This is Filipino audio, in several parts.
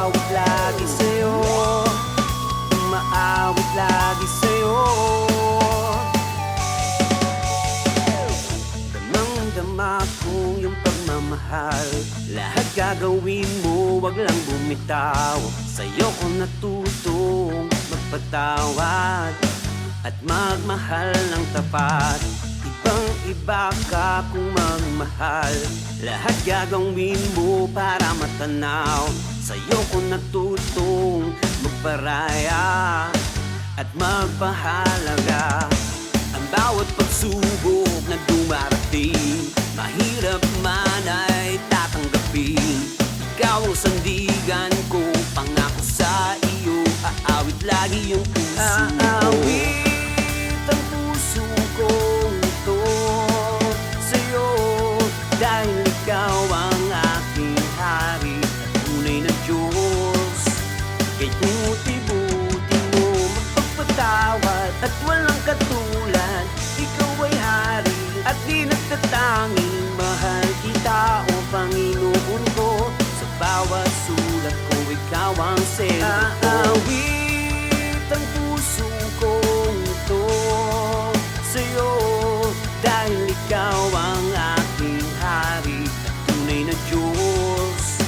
Umaawit lagi sa'yo, umaawit lagi sa'yo. Damang-dama ko yung pagmamahal, lahat gagawin mo, wag lang bumitaw. Sa'yo ko natutong magpatawad at magmahal ng tapat. Ibang-iba ka kung magmahal, lahat gagawin mo para matanaw. Sa'yo ko natutong magparaya at magpahalaga. Ang bawat pagsubok na dumarating, mahirap man ay tatanggapin. Ikaw ang sandigan ko, pangako sa iyo, aawit lagi yung puso ko. Aawit ang puso kong ito sa'yo, dahil ikaw ang aking hari at tunay na Diyos. Kahit buti-buti mo magpapatawad at walang katulad, ikaw ay hari at di nagtatanging. Mahal kita, o Panginoon ko, sa bawat sulat ko ikaw ang sentro ko. Aawit ang puso kong ito sa'yo, dahil ikaw ang aking hari at tunay na Diyos.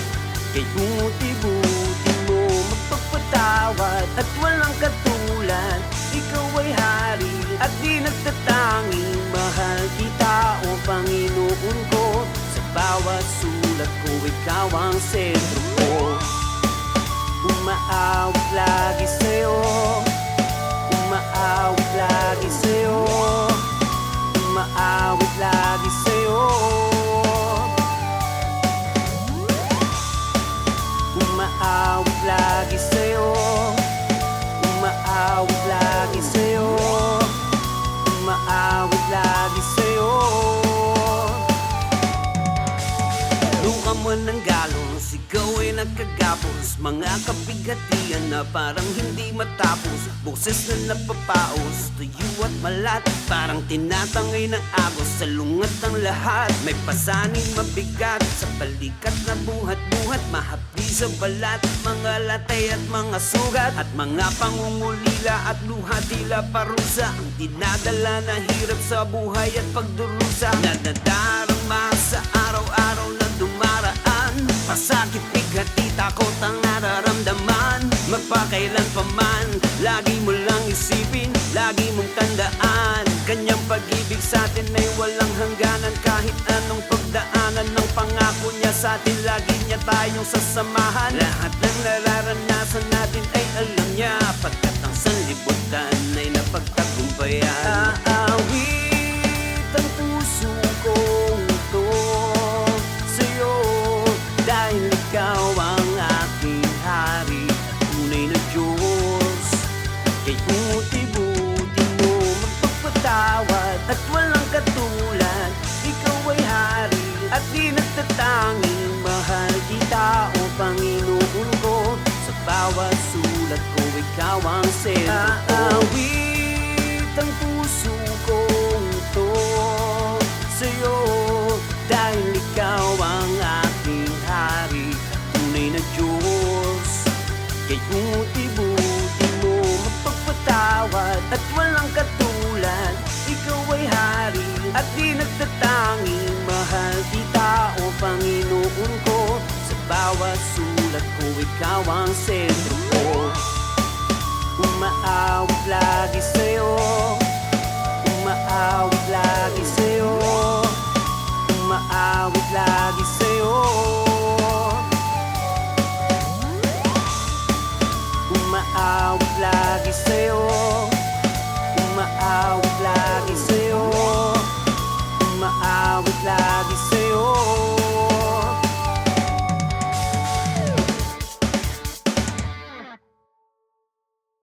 Kahit buti-buti mo magpapatawad at walang katulad, ikaw ay hari at di nagtatanging. Mahal kita, o Panginoon ko, sa bawat sulat ko ikaw ang sentro ko. Umaawit lagi sa'yo, umaawit lagi sa'yo, umaawit lagi sa'yo. Umaawit lagi sa'yo, umaawit lagi sa'yo, umaawit lagi sa'yo. Luka mo ng galon, sigaw ay nagkagapos, mga kabigatian na parang hindi matapos, boses na napapaos, tuyo at malat, parang tinatangay ng agos. Sa lungat ng lahat, may pasaning mabigat, sa balikat na buhat-buhat, mahapdi sa balat, mga latay at mga sugat, at mga pangungulila at luha tila parusa, ang dinadala na hirap sa buhay at pagdurusa, na nadarama sa araw-araw na dumaraan. Pasakit, bigati, takot ang nararamdaman, magpakailan pa man, lagi mo lang isipin, lagi mong tandaan, kanyang pag-ibig sa atin ay walang hangganan. Kahit anong pagdaanan ng pangako niya sa atin, lagi niya tayong sasamahan. Lahat ng nararanasan natin ay alam niya, pagkat ang sanlibutan ay napagtagumpayan. Aawit ang puso kong ito sa'yo, dahil ikaw ang aking hari at tunay na Diyos. Kahit buti-buti mo magpapatawad at walang katulad, ikaw ay hari at di nagtatanging. Mahal kita, o Panginoon ko, sa bawat sulat ko ikaw ang sentro ko. Aawit ang puso kong ito sa'yo, dahil ikaw ang aking hari at tunay na Diyos. Kahit buti-buti mo magpapatawad at walang katulad, ikaw ay hari at di nagtatanging. Mahal kita, o Panginoon ko, sa bawat sulat ko ikaw ang sentro ko. Umaawit lagi sa'yo, umaawit lagi sa'yo, umaawit lagi sa'yo, umaawit lagi sa'yo,